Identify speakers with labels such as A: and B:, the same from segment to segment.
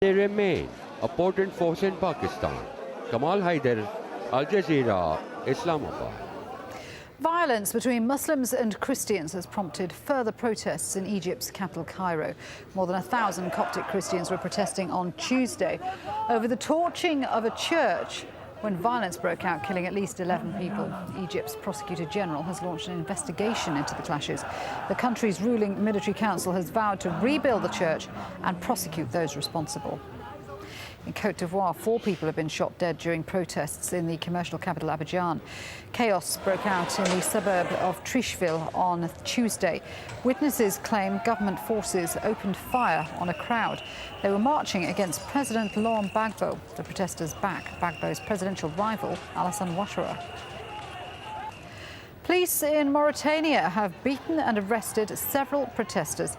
A: They remain a potent force in Pakistan. Kamal Haider, AlJazeera, Islamabad.
B: Violence between Muslims and Christians has prompted further protests in Egypt's capital, Cairo. More than 1,000 Coptic Christians were protesting on Tuesday over the torching of a church when violence broke out, killing at least 11 people. Egypt's Prosecutor General has launched an investigation into the clashes. The country's ruling military council has vowed to rebuild the church and prosecute those responsible. In Côte d'Ivoire, 4 people have been shot dead during protests in the commercial capital Abidjan. Chaos broke out in the suburb of Tricheville on Tuesday. Witnesses claim government forces opened fire on a crowd. They were marching against President Laurent Gbagbo. The protesters back Gbagbo's presidential rival, Alassane Ouattara. Police in Mauritania have beaten and arrested several protesters.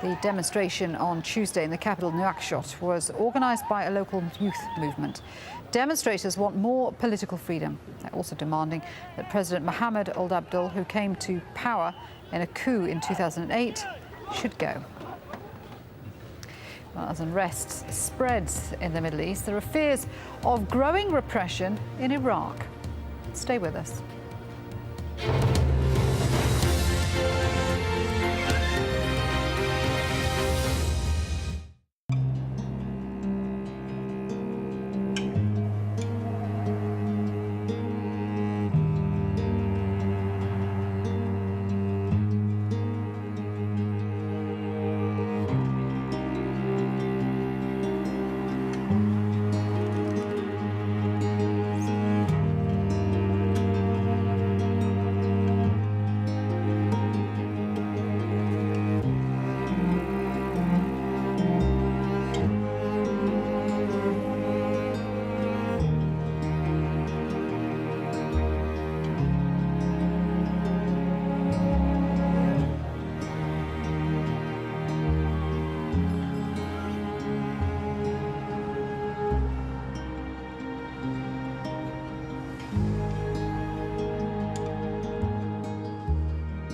B: The demonstration on Tuesday in the capital, Nouakchott, was organised by a local youth movement. Demonstrators want more political freedom. They're also demanding that President Mohamed Ould Abdel, who came to power in a coup in 2008, should go. Well, as unrest spreads in the Middle East, there are fears of growing repression in Iraq. Stay with us.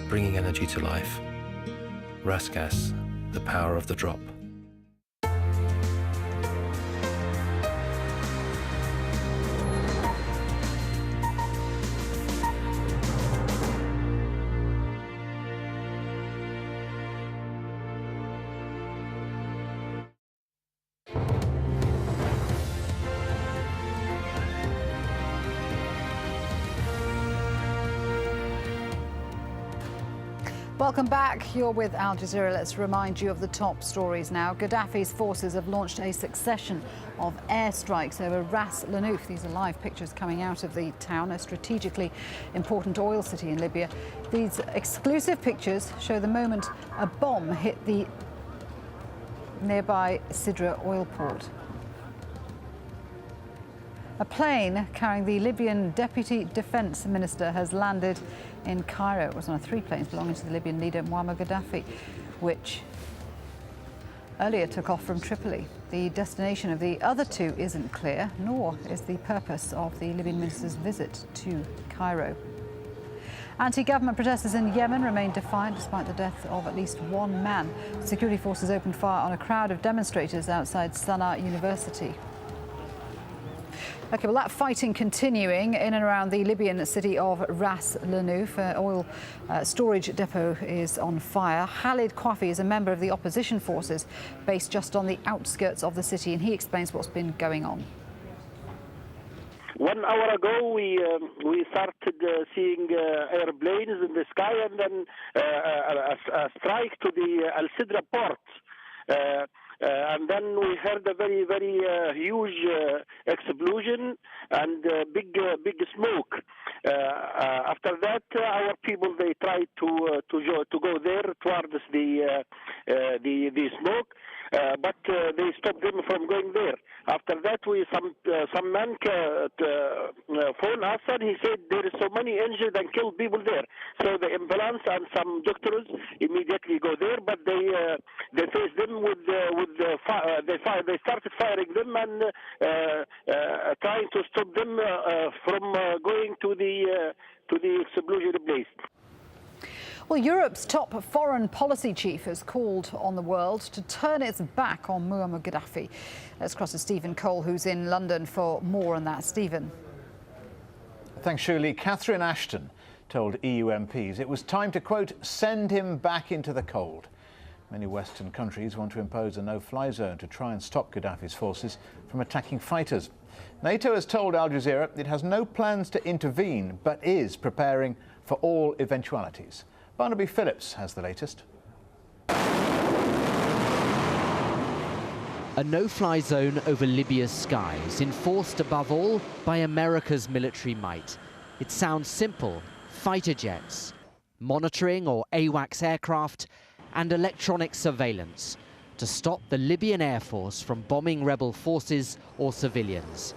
C: Bringing energy to life. Rasgas, the power of the drop.
B: Welcome back. You're with Al Jazeera. Let's remind you of the top stories now. Gaddafi's forces have launched a succession of airstrikes over Ras Lanuf. These are live pictures coming out of the town, a strategically important oil city in Libya. These exclusive pictures show the moment a bomb hit the nearby Sidra oil port. A plane carrying the Libyan Deputy Defence Minister has landed in Cairo. It was one of 3 planes belonging to the Libyan leader Muammar Gaddafi, which earlier took off from Tripoli. The destination of the other 2 isn't clear, nor is the purpose of the Libyan minister's visit to Cairo. Anti-government protesters in Yemen remain defiant despite the death of at least 1 man. Security forces opened fire on a crowd of demonstrators outside Sana'a University. OK, well, that fighting continuing in and around the Libyan city of Ras Lanuf. Oil storage depot is on fire. Khalid Kwafi is a member of the opposition forces based just on the outskirts of the city, and he explains what's been going on.
D: 1 hour ago, we started seeing airplanes in the sky, and then a strike to the Al-Sidra port. And then we heard a very, very huge explosion and big smoke. After that, our people, they tried to go there towards the smoke, but they stopped them from going there. After that, some man phoned us, and he said there is so many injured and killed people there. So the ambulance and some doctors immediately go there, but they faced them with fire. They started firing them and trying to stop them from going to the explosion place.
B: Well, Europe's top foreign policy chief has called on the world to turn its back on Muammar Gaddafi. Let's cross to Stephen Cole, who's in London for more on that. Stephen.
E: Thanks, Shirley. Catherine Ashton told EU MPs it was time to, quote, send him back into the cold. Many Western countries want to impose a no-fly zone to try and stop Gaddafi's forces from attacking fighters. NATO has told AlJazeera it has no plans to intervene, but is preparing for all eventualities. Barnaby Phillips has the latest.
F: A no-fly zone over Libya's skies, enforced above all by America's military might. It sounds simple: fighter jets, monitoring or AWACS aircraft, and electronic surveillance to stop the Libyan Air Force from bombing rebel forces or civilians.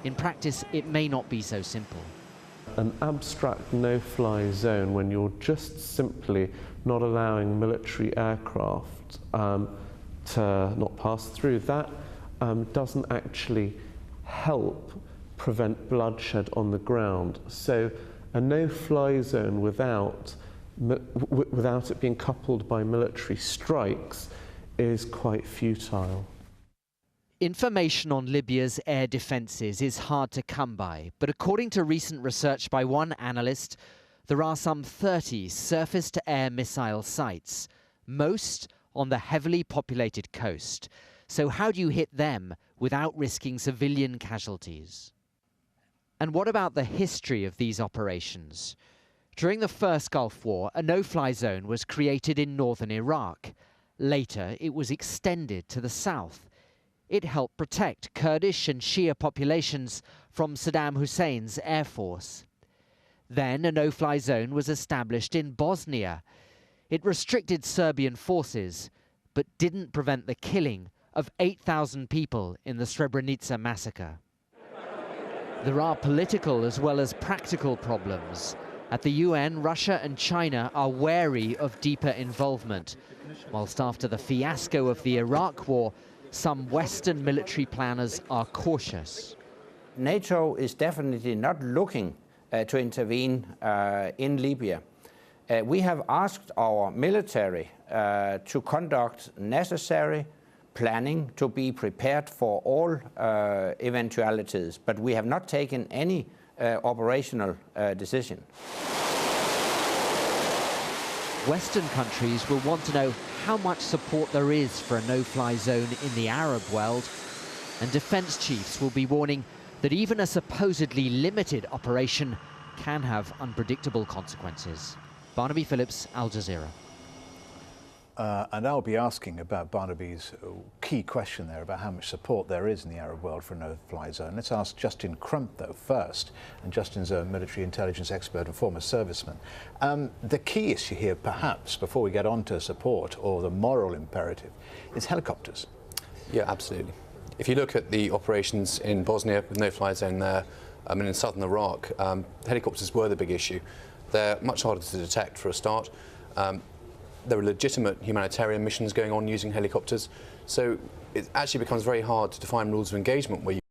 F: In practice, it may not be so simple.
G: An abstract no-fly zone, when you're just simply not allowing military aircraft to not pass through, that doesn't actually help prevent bloodshed on the ground. So a no-fly zone without it being coupled by military strikes is quite futile.
F: Information on Libya's air defences is hard to come by, but according to recent research by one analyst, there are some 30 surface-to-air missile sites, most on the heavily populated coast. So how do you hit them without risking civilian casualties? And what about the history of these operations? During the first Gulf War, a no-fly zone was created in northern Iraq. Later, it was extended to the south. It helped protect Kurdish and Shia populations from Saddam Hussein's air force. Then a no-fly zone was established in Bosnia. It restricted Serbian forces, but didn't prevent the killing of 8,000 people in the Srebrenica massacre. There are political as well as practical problems. At the UN, Russia and China are wary of deeper involvement, whilst after the fiasco of the Iraq War, some Western military planners are cautious.
H: NATO is definitely not looking to intervene in Libya. We have asked our military to conduct necessary planning to be prepared for all eventualities, but we have not taken any operational decision.
F: Western countries will want to know how much support there is for a no-fly zone in the Arab world, and defence chiefs will be warning that even a supposedly limited operation can have unpredictable consequences. Barnaby Phillips, Al Jazeera.
E: And I'll be asking about Barnaby's key question there about how much support there is in the Arab world for a no-fly zone. Let's ask Justin Crump, though, first. And Justin's a military intelligence expert and former serviceman. The key issue here, perhaps, before we get on to support or the moral imperative, is helicopters.
C: Yeah, absolutely. If you look at the operations in Bosnia with no-fly zone there, and in southern Iraq, helicopters were the big issue. They're much harder to detect for a start. There are legitimate humanitarian missions going on using helicopters, so it actually becomes very hard to define rules of engagement where you